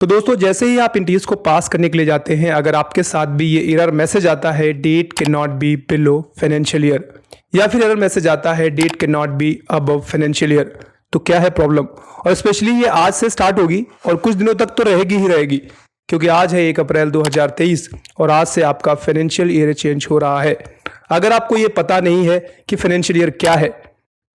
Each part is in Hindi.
तो दोस्तों जैसे ही आप इंटरव्यूज को पास करने के लिए जाते हैं, अगर आपके साथ भी ये एरर मैसेज आता है date can not be below financial year, या फिर एरर मैसेज आता है date can not be above financial year, तो क्या है प्रॉब्लम। और स्पेशली ये आज से स्टार्ट होगी और कुछ दिनों तक तो रहेगी ही रहेगी, क्योंकि आज है 1 अप्रैल 2023 और आज से आपका फाइनेंशियल ईयर चेंज हो रहा है। अगर आपको ये पता नहीं है कि फाइनेंशियल ईयर क्या है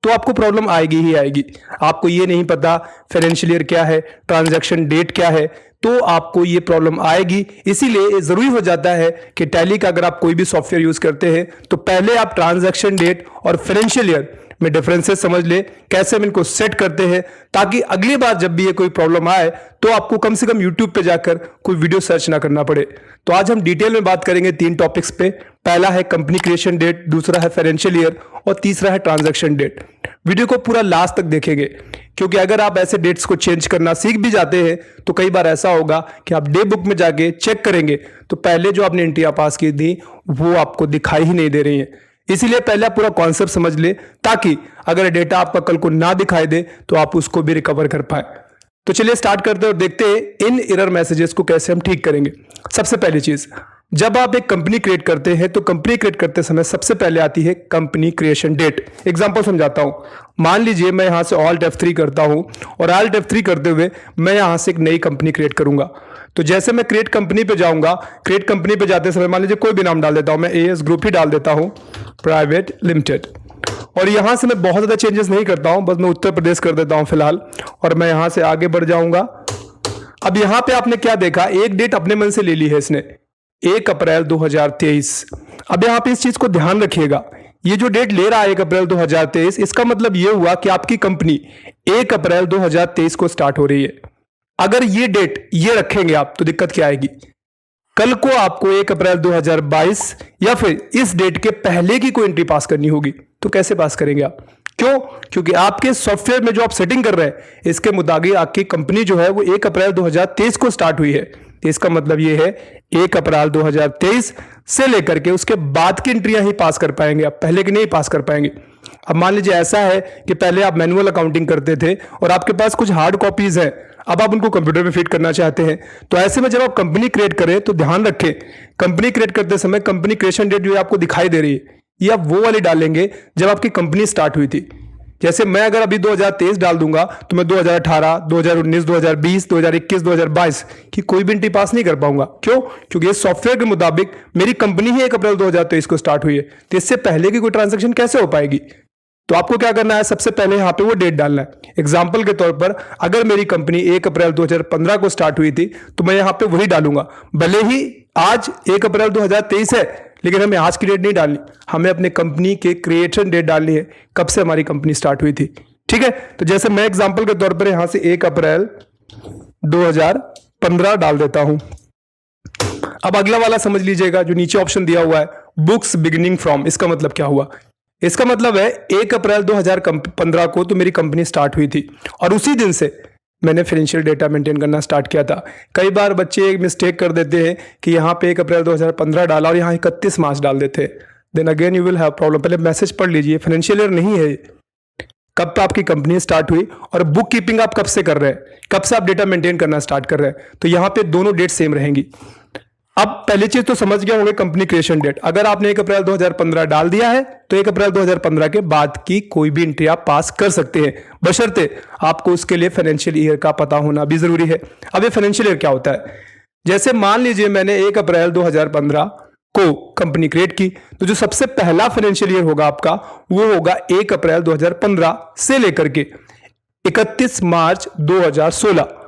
तो आपको प्रॉब्लम आएगी ही आएगी। आपको ये नहीं पता फाइनेंशियल ईयर क्या है, ट्रांजैक्शन डेट क्या है, तो आपको ये प्रॉब्लम आएगी। इसीलिए जरूरी हो जाता है कि टैली का अगर आप कोई भी सॉफ्टवेयर यूज करते हैं तो पहले आप ट्रांजैक्शन डेट और फाइनेंशियल ईयर में डिफरेंसेस समझ ले, कैसे हम इनको सेट करते हैं, ताकि अगली बार जब भी ये कोई प्रॉब्लम आए तो आपको कम से कम यूट्यूब पे जाकर कोई वीडियो सर्च ना करना पड़े। तो आज हम डिटेल में बात करेंगे 3 टॉपिक्स पे। पहला है कंपनी क्रिएशन डेट, दूसरा है फाइनेंशियल ईयर और तीसरा है ट्रांजैक्शन डेट। वीडियो को पूरा लास्ट तक देखेंगे, क्योंकि अगर आप ऐसे डेट्स को चेंज करना सीख भी जाते हैं तो कई बार ऐसा होगा कि आप डे बुक में जाके चेक करेंगे तो पहले जो आपने एंट्रियां पास की थी वो आपको दिखाई ही नहीं दे रही है। इसीलिए पहले आप पूरा कॉन्सेप्ट समझ ले, ताकि अगर डेटा आपका कल को ना दिखाई दे तो आप उसको भी रिकवर कर पाए। तो चलिए स्टार्ट करते हैं और देखते हैं इन एरर मैसेजेस को कैसे हम ठीक करेंगे। सबसे पहली चीज, जब आप एक कंपनी क्रिएट करते हैं तो कंपनी क्रिएट करते समय सबसे पहले आती है कंपनी क्रिएशन डेट। एग्जांपल समझाता हूं। मान लीजिए मैं यहां से ऑल्ट F3 करता हूं और ऑल्ट F3 करते हुए मैं यहां से एक नई कंपनी क्रिएट करूंगा। तो जैसे मैं क्रिएट कंपनी पे जाऊंगा, क्रिएट कंपनी पे जाते समय मान लीजिए कोई भी नाम डाल देता हूं, मैं AS ग्रुप ही डाल देता हूं प्राइवेट लिमिटेड, और यहां से मैं बहुत ज्यादा चेंजेस नहीं करता हूं, बस मैं उत्तर प्रदेश कर देता हूं फिलहाल, और मैं यहां से आगे बढ़ जाऊंगा। अब यहां पे आपने क्या देखा, एक डेट अपने मन से ले ली है इसने, 1 अप्रैल 2023। अब यहां पे इस चीज को ध्यान रखिएगा, ये जो डेट ले रहा है 1 अप्रैल 2023, इसका मतलब ये हुआ कि आपकी कंपनी 1 अप्रैल 2023 को स्टार्ट हो रही है। अगर ये डेट ये रखेंगे आप तो दिक्कत क्या आएगी, कल को आपको 1 अप्रैल 2022 या फिर इस डेट के पहले की कोई एंट्री पास करनी होगी, तो कैसे पास करेंगे आप? क्यों? क्योंकि आपके सॉफ्टवेयर में जो आप सेटिंग कर रहे हैं इसके मुताबिक आपकी कंपनी जो है वो 1 अप्रैल 2023 को स्टार्ट हुई है। तो इसका मतलब ये है 1 अप्रैल 2023 से लेकर के उसके बाद की एंट्रियां ही पास कर पाएंगे, आप पहले की नहीं पास कर पाएंगे। अब मान लीजिए ऐसा है कि पहले आप मैनुअल अकाउंटिंग करते थे और आपके पास कुछ हार्ड कॉपीज हैं, अब आप उनको कंप्यूटर में फिट करना चाहते हैं। तो ऐसे में जब आप कंपनी क्रिएट करें तो ध्यान रखें, कंपनी क्रिएट करते समय कंपनी क्रिएशन डेट जो आपको दिखाई दे रही है ये आप वो वाली डालेंगे जब आपकी कंपनी स्टार्ट हुई थी। जैसे मैं अगर अभी 2023 डाल दूंगा तो मैं 2018, 2019, 2020, 2021, 2022 की कोई भी एंट्री पास नहीं कर पाऊंगा। क्यों? क्योंकि इस सॉफ्टवेयर के मुताबिक मेरी कंपनी ही 1 अप्रैल 2023 को स्टार्ट हुई है, तो इससे पहले की कोई ट्रांजेक्शन कैसे हो पाएगी? तो आपको क्या करना है, सबसे पहले यहाँ पे वो डेट डालना है। एग्जाम्पल के तौर पर अगर मेरी कंपनी 1 अप्रैल 2015 को स्टार्ट हुई थी तो मैं यहाँ पे वही डालूंगा। भले ही आज 1 अप्रैल 2023 है, लेकिन हमें आज की डेट नहीं डालनी, हमें अपने कंपनी के क्रिएशन डेट डालनी है, कब से हमारी कंपनी स्टार्ट हुई थी। ठीक है, तो जैसे मैं एग्जाम्पल के तौर पर यहां से 1 अप्रैल 2015 डाल देता हूं। अब अगला वाला समझ लीजिएगा, जो नीचे ऑप्शन दिया हुआ है बुक्स बिगिनिंग फ्रॉम, इसका मतलब क्या हुआ? इसका मतलब है 1 अप्रैल 2015 को तो मेरी कंपनी स्टार्ट हुई थी और उसी दिन से मैंने फाइनेंशियल डेटा मेंटेन करना स्टार्ट किया था। कई बार बच्चे एक मिस्टेक कर देते हैं कि यहाँ पे 1 अप्रैल 2015 डाला और यहाँ 31 मार्च डाल देते हैं, then again you will have problem. पहले मैसेज पढ़ लीजिए, फाइनेंशियल ईयर नहीं है, कब आपकी कंपनी स्टार्ट हुई और बुक कीपिंग आप कब से कर रहे हैं, कब से आप डेटा मेंटेन करना स्टार्ट कर रहे हैं, तो यहाँ पे दोनों डेट सेम रहेंगी। अब पहली चीज तो समझ गया होंगे कंपनी क्रिएशन डेट। अगर आपने 1 अप्रैल 2015 डाल दिया है तो 1 अप्रैल 2015 के बाद की कोई भी एंट्री आप पास कर सकते हैं, बशर्ते आपको उसके लिए फाइनेंशियल ईयर का पता होना भी जरूरी है। अब ये फाइनेंशियल ईयर क्या होता है? जैसे मान लीजिए मैंने 1 अप्रैल 2015 को कंपनी क्रिएट की, तो जो सबसे पहला फाइनेंशियल ईयर होगा आपका वो होगा 1 अप्रैल 2015 से लेकर के 31 मार्च 2016।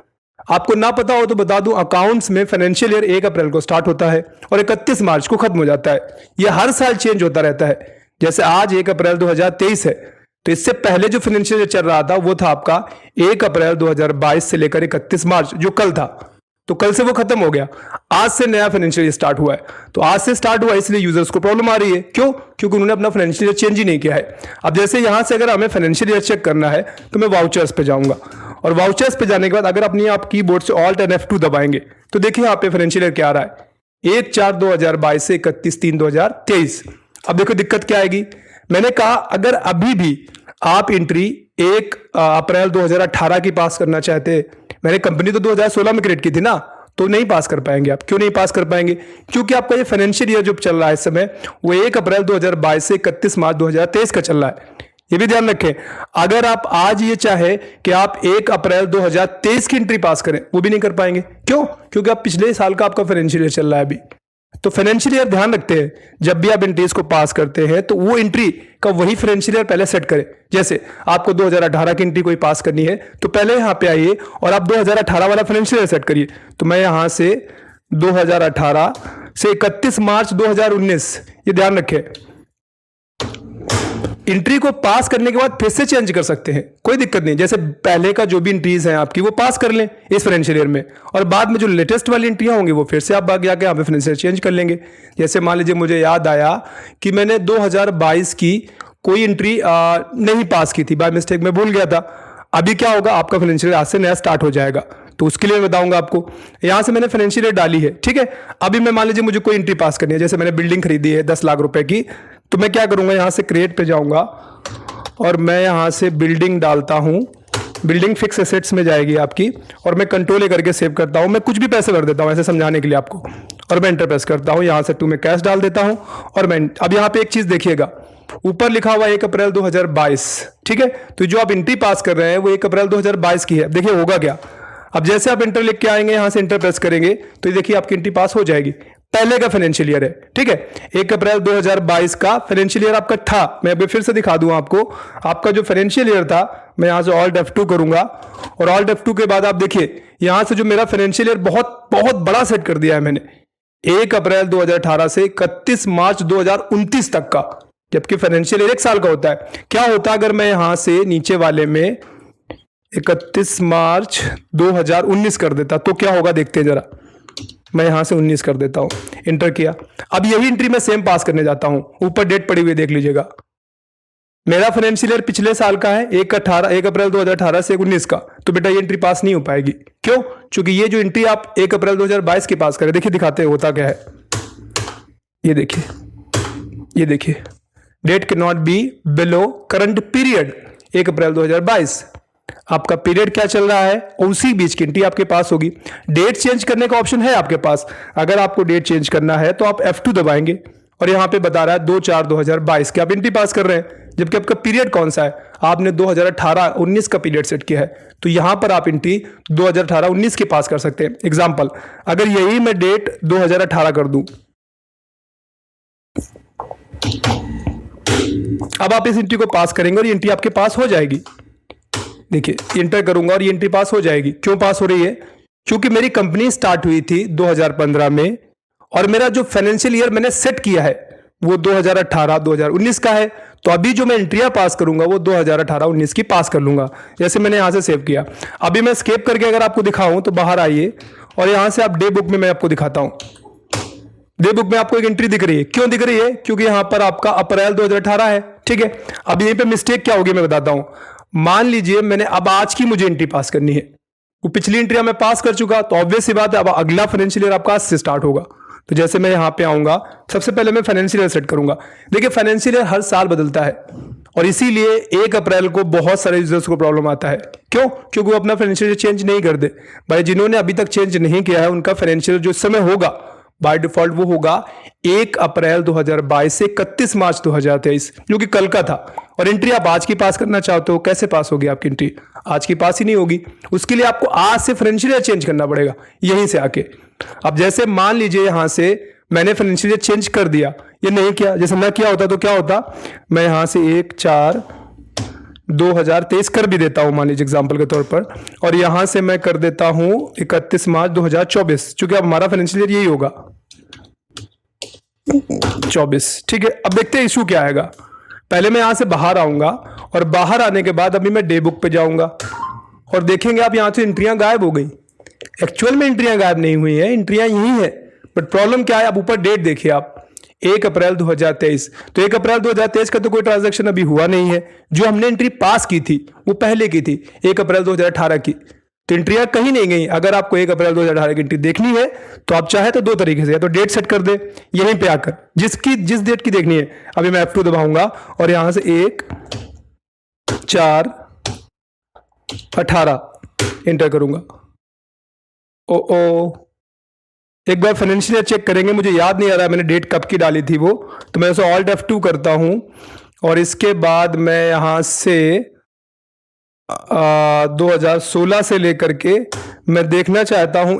आपको ना पता हो तो बता दूं, अकाउंट्स में फाइनेंशियल ईयर 1 अप्रैल को स्टार्ट होता है और 31 मार्च को खत्म हो जाता है। यह हर साल चेंज होता रहता है। जैसे आज 1 अप्रैल 2023 है, तो इससे पहले जो फाइनेंशियल ईयर चल रहा था वो था आपका 1 अप्रैल 2022 से लेकर 31 मार्च, जो कल था, तो कल से वो खत्म हो गया। आज से नया फाइनेंशियल ईयर स्टार्ट हुआ है, तो आज से स्टार्ट हुआ इसलिए यूजर्स को प्रॉब्लम आ रही है। क्यों? क्योंकि उन्होंने अपना फाइनेंशियल ईयर चेंज ही नहीं किया है। अब जैसे यहां से अगर हमें फाइनेंशियल ईयर चेक करना है तो मैं वाउचर्स पे जाऊंगा और वाउचर्स पे जाने के बाद अगर अपनी आप कीबोर्ड से ऑल्ट एंड F2 दबाएंगे तो देखिए यहाँ पे फाइनेंशियल ईयर क्या आ रहा है, 1/4/2022 से 31/3/2023। अब देखो दिक्कत क्या आएगी। मैंने कहा अगर अभी भी आप एंट्री 1 अप्रैल 2018 की पास करना चाहते, मैंने कंपनी तो 2016 में क्रिएट की थी ना, तो नहीं पास कर पाएंगे आप। क्यों नहीं पास कर पाएंगे? क्योंकि आपका ये फाइनेंशियल ईयर जो चल रहा है इस समय, वो 1 अप्रैल 2022 से 31 मार्च 2023 का चल रहा है। ये भी ध्यान रखें, अगर आप आज ये चाहे कि आप 1 अप्रैल 2023 की एंट्री पास करें, वो भी नहीं कर पाएंगे। क्यों? क्योंकि आप पिछले साल का आपका फाइनेंशियल ईयर चल रहा है अभी। तो फाइनेंशियल ईयर ध्यान रखते हैं, जब भी आप एंट्रीज को पास करते हैं तो वो एंट्री का वही फाइनेंशियल ईयर पहले सेट करें। जैसे आपको 2018 की एंट्री कोई पास करनी है तो पहले यहां पे आइए और आप 2018 वाला फाइनेंशियल ईयर सेट करिए। तो मैं यहां से 2018 से 31 मार्च 2019, ये ध्यान रखें, एंट्री को पास करने के बाद फिर से चेंज कर सकते हैं, कोई दिक्कत नहीं। जैसे पहले का जो भी एंट्रीज हैं आपकी वो पास कर लें इस फाइनेंशियल ईयर में, और बाद में जो लेटेस्ट वाली एंट्रियां होंगी वो फिर से आप बाकी आके यहाँ पे फाइनेंशियल चेंज कर लेंगे। जैसे मान लीजिए मुझे याद आया कि मैंने 2022 की कोई एंट्री नहीं पास की थी, बाय मिस्टेक में भूल गया था। अभी क्या होगा, आपका फाइनेंशियल आज से नया स्टार्ट हो जाएगा, तो उसके लिए मैं बताऊंगा आपको। यहां से मैंने फाइनेंशियल ईयर डाली है, ठीक है। अभी मैं मान लीजिए मुझे कोई एंट्री पास करनी है, जैसे मैंने बिल्डिंग खरीदी है 10 लाख रुपए की, तो मैं क्या करूंगा, यहां से क्रिएट पे जाऊंगा और मैं यहां से बिल्डिंग डालता हूं। बिल्डिंग फिक्स एसेट्स में जाएगी आपकी, और मैं कंट्रोल ए करके सेव करता हूं। मैं कुछ भी पैसे भर देता हूं ऐसे समझाने के लिए आपको, और मैं एंटर प्रेस करता हूं। यहां से 2 में कैश डाल देता हूं, और मैं अब यहां पे एक चीज देखिएगा, ऊपर लिखा हुआ 1 अप्रैल 2022, ठीक है। तो जो आप एंट्री पास कर रहे हैं वो 1 अप्रैल 2022 की है। देखिए होगा क्या, अब जैसे आप एंटर लिख के आएंगे, यहां से एंटर प्रेस करेंगे तो ये देखिए आपकी एंट्री पास हो जाएगी। पहले का फाइनेंशियल ईयर है, ठीक है। 1 अप्रैल 2022 का फाइनेंशियल ईयर आपका था। मैं अभी फिर से दिखा दूं आपको, आपका जो फाइनेंशियल ईयर था, मैं यहां से ऑल्ट F2 करूंगा, और ऑल्ट F2 के बाद आप देखिए यहां से जो मेरा फाइनेंशियल ईयर बहुत बहुत बड़ा सेट कर दिया है मैंने, 1 अप्रैल 2018 से 31 मार्च 2029 तक का, जबकि फाइनेंशियल ईयर 1 साल का होता है। क्या होता अगर मैं यहां से नीचे वाले में 31 मार्च 2019 कर देता, तो क्या होगा देखते हैं जरा। मैं यहां से 19 कर देता हूं, इंटर किया। अब यही एंट्री मैं सेम पास करने जाता हूं, ऊपर डेट पड़ी हुई देख लीजिएगा। मेरा फाइनेंशियल ईयर पिछले साल का है, 1 अप्रैल 2018 से 19 का, तो बेटा ये एंट्री पास नहीं हो पाएगी। क्यों? क्योंकि ये जो एंट्री आप 1 अप्रैल 2022 की पास करें, देखिए दिखाते हैं होता क्या है। ये देखिए, ये देखिए, date can not be below current period 1 अप्रैल 2022। आपका पीरियड क्या चल रहा है, उसी बीच की एंट्री आपके पास होगी। डेट चेंज करने का ऑप्शन है आपके पास। अगर आपको डेट चेंज करना है तो आप F2 दबाएंगे, और यहां पे बता रहा है 2/4/2022 की आप एंट्री पास कर रहे हैं, जबकि आपका पीरियड कौन सा है, आपने 2018-19 का पीरियड सेट किया है। तो यहां पर आप एंट्री 2018-19 की पास कर सकते हैं। एग्जाम्पल, अगर यही मैं डेट 2018 कर दूं, अब आप इस एंट्री को पास करेंगे और ये एंट्री आपके पास हो जाएगी। देखिए इंटर करूंगा और ये एंट्री पास हो जाएगी। क्यों पास हो रही है? क्योंकि मेरी कंपनी स्टार्ट हुई थी 2015 में, और मेरा जो फाइनेंशियल ईयर मैंने सेट किया है वो 2018-2019 का है। तो अभी जो मैं एंट्रियां पास करूंगा वो 2018-19 की पास कर लूंगा, जैसे मैंने यहां से सेव किया। अभी मैं स्केप करके अगर आपको दिखाऊं तो बाहर आइए, और यहां से आप डे बुक में मैं आपको दिखाता हूं। डे बुक में आपको एक एंट्री दिख रही है। क्यों दिख रही है? क्योंकि यहां पर आपका अप्रैल 2018 है, ठीक है। अब यहीं पे मिस्टेक क्या होगी मैं बताता हूं। मान लीजिए मैंने अब आज की मुझे एंट्री पास करनी है, वो पिछली एंट्री मैं पास कर चुका, तो ऑब्वियस सी बात है अब अगला फाइनेंशियल ईयर आपका आज से स्टार्ट होगा। तो जैसे मैं यहां पे आऊंगा, सबसे पहले मैं फाइनेंशियल ईयर सेट करूंगा। देखिए फाइनेंशियल ईयर हर साल बदलता है, और इसीलिए 1 अप्रैल को बहुत सारे यूजर्स को प्रॉब्लम आता है। क्यों? क्योंकि वो अपना फाइनेंशियल ईयर चेंज नहीं कर दे। भाई जिन्होंने अभी तक चेंज नहीं किया है उनका फाइनेंशियल जो समय होगा बाय डिफॉल्ट वो होगा 1 अप्रैल 2022 से 31 मार्च 2023, जो कि कल का था। और एंट्री आप आज की पास करना चाहते हो, कैसे पास होगी आपकी एंट्री? आज की पास ही नहीं होगी। उसके लिए आपको आज से फाइनेंशियल ईयर चेंज करना पड़ेगा, यहीं से आके। अब जैसे मान लीजिए यहां से मैंने फाइनेंशियल ईयर चेंज कर दिया, ये नहीं किया, जैसे ना किया होता तो क्या होता, मैं यहां से 1/4/2023 कर भी देता हूं मान लीजिए एग्जांपल के तौर पर, और यहां से मैं कर देता हूं 31 मार्च 2024, क्योंकि अब हमारा फाइनेंशियल ईयर यही होगा 24, ठीक है। अब देखते हैं इशू क्या आएगा। पहले मैं यहां से बाहर आऊंगा, और बाहर आने के बाद अभी मैं डे बुक पे जाऊंगा, और देखेंगे आप यहां से एंट्रियां गायब हो गई। एक्चुअल में एंट्रियां गायब नहीं हुई है, एंट्रियां यही है, बट प्रॉब्लम क्या है, अब ऊपर डेट देखिए आप 1 अप्रैल 2023। तो 1 अप्रैल 2023 का तो कोई ट्रांजैक्शन अभी हुआ नहीं है। जो हमने एंट्री पास की थी वो पहले की थी 1 अप्रैल 2018 की, तो एंट्रियां कहीं नहीं गई। अगर आपको 1 अप्रैल 2018 की एंट्री देखनी है तो आप चाहे तो 2 तरीके से, या तो डेट सेट कर दे यहीं पे आकर, जिस डेट की देखनी है। अभी मैं F2 दबाऊंगा और यहां से 1/4 18 इंटर करूंगा। ओ एक बार फाइनेंशियल चेक करेंगे, मुझे याद नहीं आ रहा मैंने डेट कब की डाली थी वो, तो मैं उसे ऑल्ट F2 करता हूं और इसके बाद मैं यहां से 2016 से लेकर के मैं देखना चाहता हूं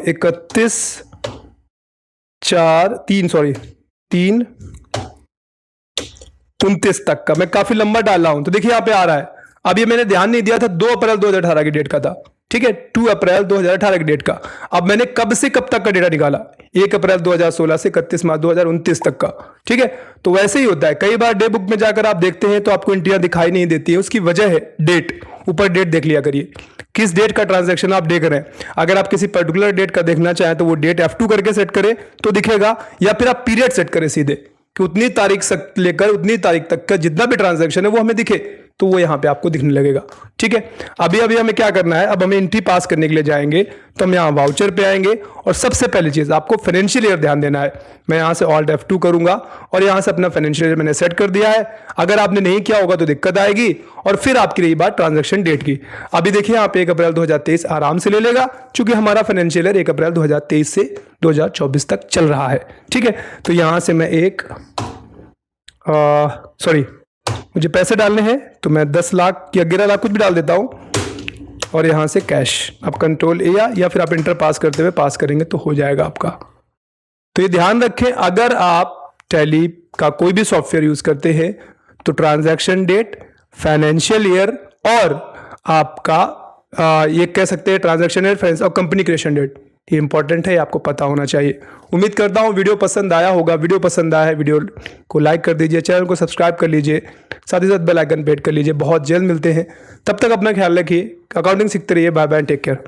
29 तक का मैं काफी लंबा डाला हूं। तो देखिए यहां पे आ रहा है, अब ये मैंने ध्यान नहीं दिया था, 2 अप्रैल 2018 की डेट का था, ठीक है, 2 अप्रैल 2018 की डेट का। अब मैंने कब से कब तक का डेटा निकाला, 1 अप्रैल 2016 से 31 मार्च 2029 तक का, ठीक है। तो वैसे ही होता है, कई बार डे बुक में जाकर आप देखते हैं तो आपको एंट्रियां दिखाई नहीं देती है, उसकी वजह है डेट। ऊपर डेट देख लिया करिए, किस डेट का ट्रांजैक्शन आप देख रहे हैं। अगर आप किसी पर्टिकुलर डेट का देखना चाहें तो वो डेट F2 करके सेट करें तो दिखेगा, या फिर आप पीरियड सेट करें सीधे कि उतनी तारीख से लेकर उतनी तारीख तक का जितना भी ट्रांजैक्शन है वो हमें दिखे, तो वो यहाँ पे आपको दिखने लगेगा, ठीक है। अभी हमें क्या करना है, अब हमें एंट्री पास करने के लिए जाएंगे, तो हम यहाँ वाउचर पे आएंगे और सबसे पहली चीज आपको फाइनेंशियल ईयर ध्यान देना है। मैं यहाँ से ऑल्ट F2 करूंगा और यहाँ से अपना फाइनेंशियल ईयर मैंने सेट कर दिया है। अगर आपने नहीं किया होगा तो दिक्कत आएगी। और फिर आपकी रही बात ट्रांजेक्शन डेट की, अभी देखिए यहाँ पे 1 अप्रैल 2023 आराम से ले लेगा, क्योंकि हमारा फाइनेंशियल ईयर 1 अप्रैल 2023 से 2024 तक चल रहा है, ठीक है। तो यहाँ से मैं मुझे पैसे डालने हैं तो मैं 10 लाख या 11 लाख कुछ भी डाल देता हूं और यहां से कैश। आप कंट्रोल ए या फिर आप इंटर पास करते हुए पास करेंगे तो हो जाएगा आपका। तो ये ध्यान रखें, अगर आप टैली का कोई भी सॉफ्टवेयर यूज करते हैं तो ट्रांजैक्शन डेट, फाइनेंशियल ईयर और आपका ये कह सकते हैं ट्रांजैक्शन डेट और कंपनी क्रिएशन डेट, ये इंपॉर्टेंट है, ये आपको पता होना चाहिए। उम्मीद करता हूँ वीडियो पसंद आया होगा। वीडियो पसंद आया है, वीडियो को लाइक कर दीजिए, चैनल को सब्सक्राइब कर लीजिए, साथ ही साथ बेल आइकन पे हिट कर लीजिए। बहुत जल्द मिलते हैं, तब तक अपना ख्याल रखिए, अकाउंटिंग सीखते रहिए। Bye bye, take care.